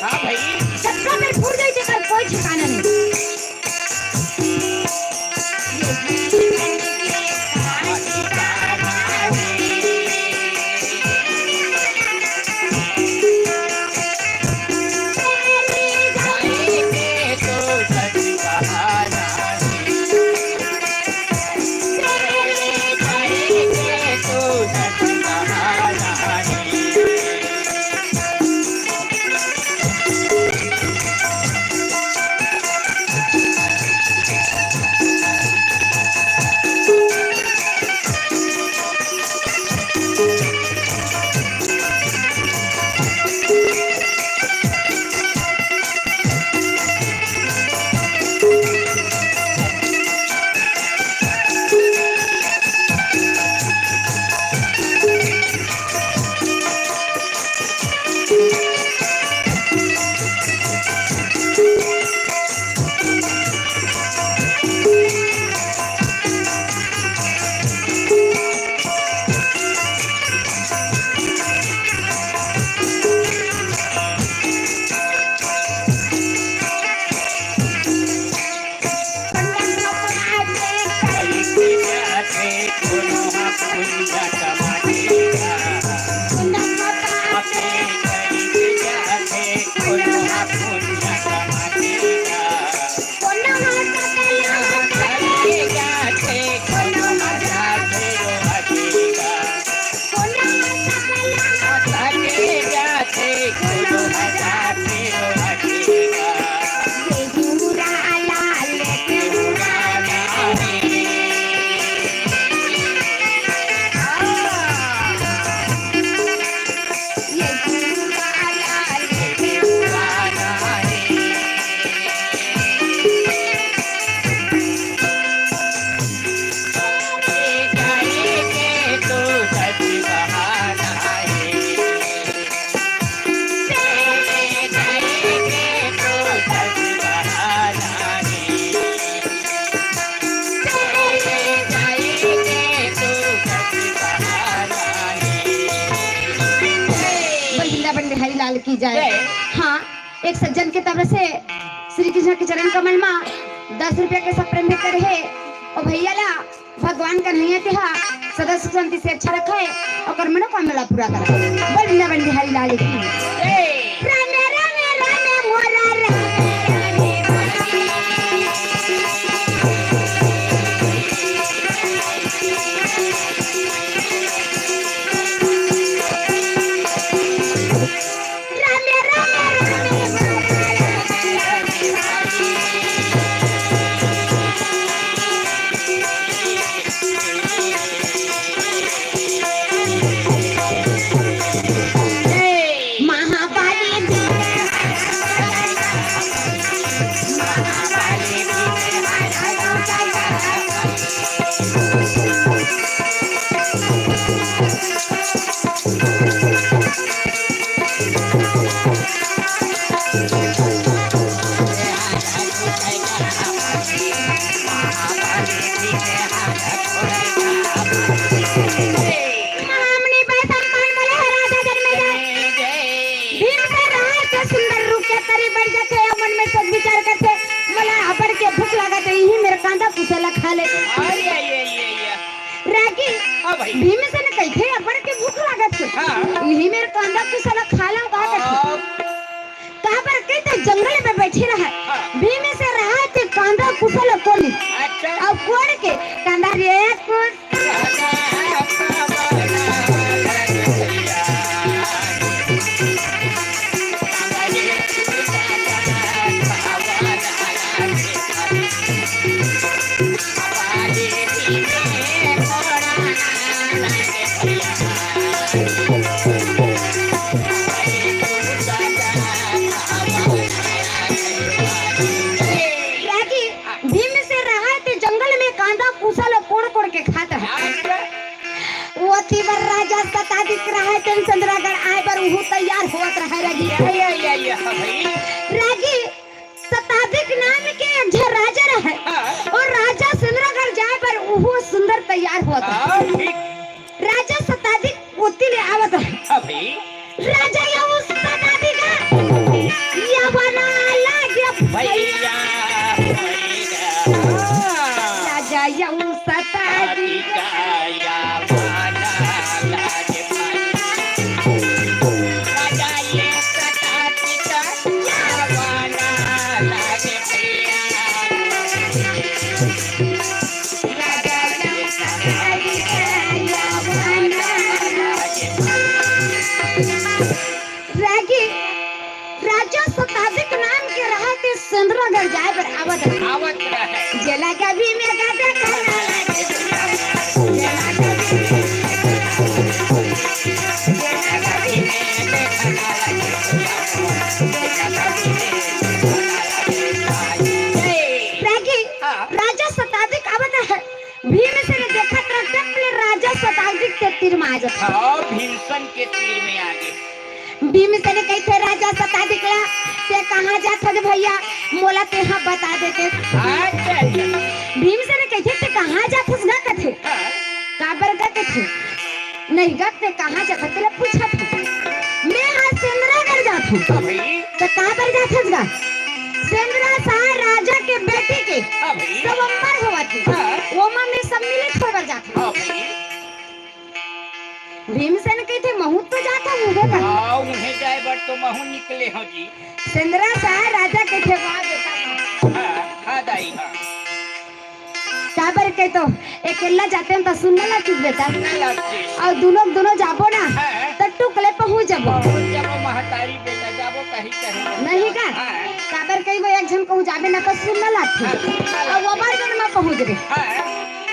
हाँ भाई। सबका में फूट गई थी कोई ठिकाना नहीं। लाल की जाए। हाँ, एक सज्जन के तरफ से श्री कृष्ण के चरण कमल में 10 रुपया के सब प्रेम कर है और भैया ला भगवान का नहीं है सदस्य शांति से अच्छा रखा है और कर्मों का मेला पूरा करा। बोल वृंदावन बिहारी लाल की। रामे रामे रामे मोरा खा ले रागी भीम से न कही थे अपन के भूख लागत है यही मेरे कांदा की साला खा ला कहां पर कहीं तो जंगल में बैठे रहा भीम से रहा थे कांदा कुशल कोली अब कोड़ के कांदा रे कुछ राजा सतादिक रहा चंद्रगढ़ आए पर वो तैयार होत रहा रागी रागी सतादिक नाम के एक राजा रहे और राजा चंद्रगढ़ जाए पर वो सुंदर तैयार होता राजा सतादिक ओती ले आवत है राजा या उस सतादिक दे भैया मोला ते हाँ बता देते। अच्छा भीम से ने कहते ते कहाँ जाथस ना कथे का बरगा कथे नहीं गते कहाँ जाथस तेरे पूछा था मैं हाँ सेंद्रा कर जाथू भाई तो कहाँ पर जाथस गा सेंद्रा साहब राजा के बेटी के भाई सवंबर हुआ थी वो मां में सम्मिलित होकर जाता भाई भीमसेन कहते महू तो जाता हूँ देखा आओ उन्हें जाए बट तो महू निकले हो जी सेंद्रा साहब राजा कहते वाह बेटा हाँ दाई हाँ काबर कह तो अकेला जाते हैं तो सुनने ला चुप बेटा लगते और दोनों जाबो ना तो टुकले पहुंच जाबो जाबो महतारी बेटा जाबो कहीं कहीं नहीं का काबर कही वो एक जन कहूँ जाबे ना तो सुनने ला और वो बार जन में पहुंच गए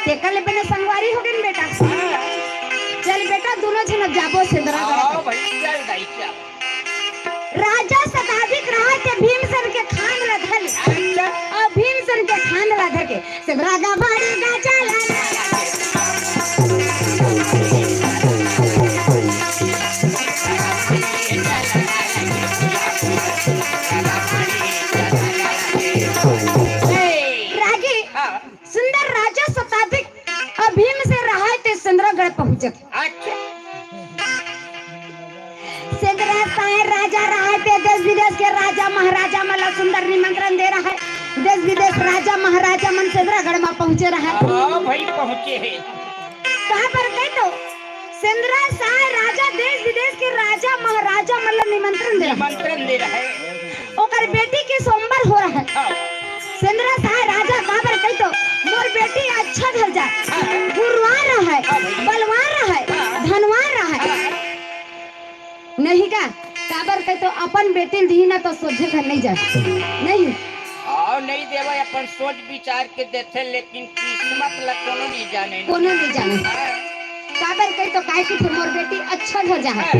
तेकल पे संगवारी हो गई बेटा चल बेटा दोनों जन अब जाबो सेंद्रा आओ भाई चल दाई चल राजा शताधिक रहा थे भीमसेन के खान ला धल और भीमसेन के खान ला धके सब राजा भारी का चला रागी सुंदर राजा शताधिक और भीमसेन रहा थे सेंद्रागढ़ पहुंचे अच्छा सेंद्रा साहब राजा रहा थे देश विदेश के राजा महाराजा मला सुंदर निमंत्रण दे रहा है देश विदेश राजा महाराजा मन सेंद्रागढ़ में पहुंचे रहा है आओ भाई पहुंचे हैं कहाँ पर गए तो सेंद्रा साहब राजा देश विदेश के राजा महाराजा मतलब निमंत्रण दे रहा निमंत्रण दे रहा है है ओकर बेटी के सोमवार हो रहा है सेंद्रा साहब राजा कहाँ पर गए तो मोर बेटी अच्छा घर जा गुरुवार रहा है बलवान रहा है धनवान रहा है नहीं का काबर कह तो अपन बेटी दी ना तो सोझे घर नहीं जा नहीं आओ नहीं देवा अपन सोच विचार के देते लेकिन किस्मत ला कोनो नहीं जाने कोनो नहीं जाने काबर कह तो काहे की मोर बेटी अच्छा घर जा है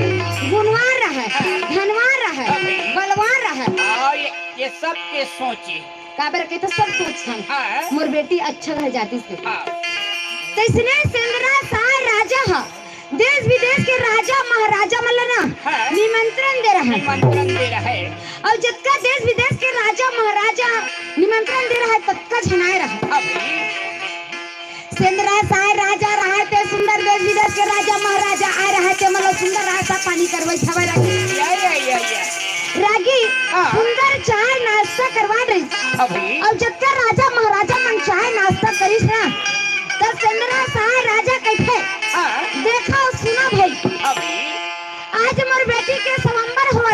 गुणवान रहा है धनवान रहा है बलवान रहा है आओ ये सब के सोचे काबर कह तो सब सोच है हाँ मोर बेटी अच्छा घर जाती से हाँ तो इसने सेंद्रा साहब राजा है देश विदेश के राजा महाराजा मतलब ना निमंत्रण दे रहा है निमंत्रण दे रहा है और जितना देश विदेश के राजा महाराजा निमंत्रण दे रहा है तत्का झनाए रहा है सेंद्रा साहब राजा रहा थे सुंदर देश विदेश के राजा महाराजा आ रहा थे मतलब सुंदर रास्ता पानी करवाई खबर या रागी सुंदर चाय नाश्ता करवा रही अभी और जितना राजा महाराजा मन चाय नाश्ता करीस ना तो सेंद्रा साहब राजा कहते देखा और सुना भाई अभी आज मोर बेटी के सवंबर हुआ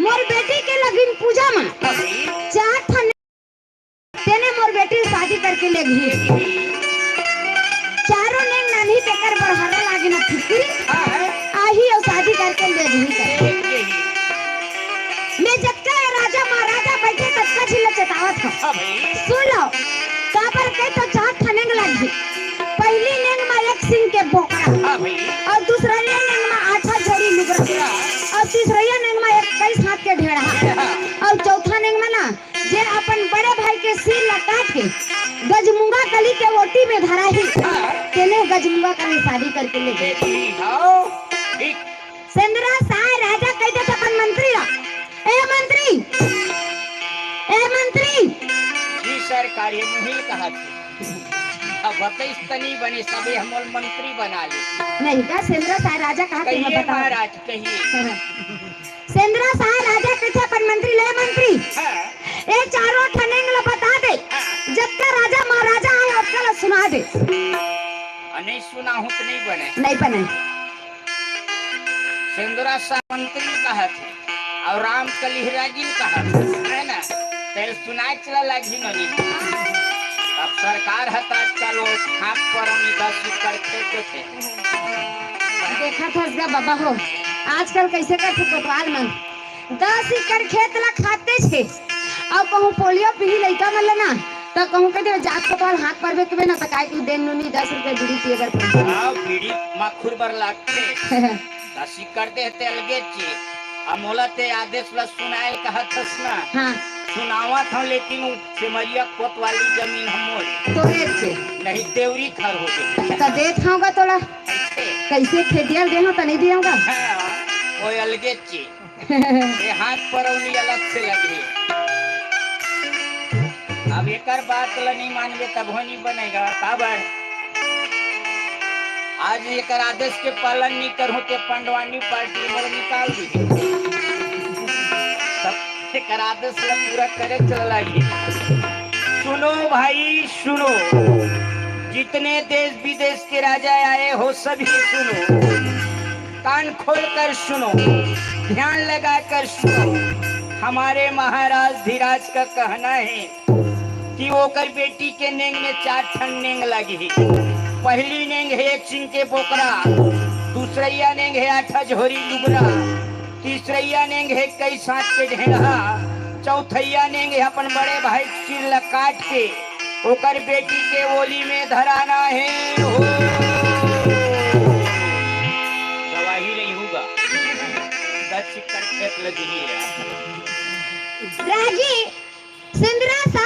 मोर बेटी के लगिन पूजा में अभी चार थाने तेने मोर बेटी शादी करके ले गई चारों ने नानी तेकर बढ़ाने लागे ना फिक्री आही और शादी करके ले गई मैं जक्का राजा महाराजा बैठे तक्का झिल चतावत हो सुन लो काबर के तो चार थाने लगी पहली नेंग में एक सिंह के बोकरा और दूसरा नेंग में 8 जोड़ी लुगरा और तीसरा नेंग में 21 हाथ के ढेड़ा और चौथा नेंग में ना जे अपन बड़े भाई के सिर लगा के गजमुंगा कली के ओटी में धरा ही तेने गजमुंगा कली शादी करके ले गए सेंद्रा साहब राजा कहते थे अपन मंत्री ला ए मंत्री जी सरकार ये मुहिल कहा थी अब बतईस तनी बने सबे हम मंत्री बना ले नहीं का सेंद्रा साहब राजा कहा कि कहिए बताओ महाराज कहिए सेंद्रा साहब राजा कहते अपन मंत्री ले मंत्री ए चारों ठनेंग ला बता दे जब का राजा महाराजा आए उसका ला सुना दे नहीं सुना हूँ तो नहीं बने नहीं बने सेंद्रा साहब मंत्री कहा थे और राम कलिहरा जी कहा है ना तेरे सुनाए चला लगी नहीं अब सरकार हता आजकल वो हाथ पर हम 10 करते थे देखा था इसका बाबा हो आजकल कैसे कर कोतवाल मन 10 एकड़ खेत ला खाते छे अब कहूँ पोलियो पी लइका मन ना तो कहूँ के दे जात कोतवाल हाथ पर बेकबे ना तो काय की देन नुनी 10 रुपए बीड़ी पी अगर हां बीड़ी मखुर बर लागते 10 करते ते अलगे ची अमोला ते आदेश ला सुनाए कहतस ना हां सुनावा था लेकिन सिमरिया कोतवाली जमीन हम तोरे से नहीं देवरी खर हो गई तो देख होगा तोला कैसे खेतिया दे हो तो नहीं दियाऊंगा वो अलगे ची ये हाथ परौनी अलग से लगे। अब एक बात ला नहीं मानबे तब हो नहीं बनेगा। काबर आज एक आदेश के पालन नहीं करूँ तो पंडवानी पार्टी में निकाल दी। एक आदेश ला पूरा करे चल लगी। सुनो भाई सुनो, जितने देश विदेश के राजा आए हो सभी सुनो, कान खोल कर सुनो, ध्यान लगा कर सुनो। हमारे महाराज धीराज का कहना है कि वो कर बेटी के नेंग में 4 ठन नेंग लगी। पहली नेंग है 1 सिंह के पोकरा, दूसरैया नेंग है 8 झोरी लुगरा, तीसरैया नेंग है कई 7 के ढेंगा, चौथैया नेंग है अपन बड़े भाई सिर ला काट के ओकर बेटी के ओली में धराना है। हो गवाही नहीं होगा 10 सिक्कड़ खेत लगी है। राजी सिंदरा सा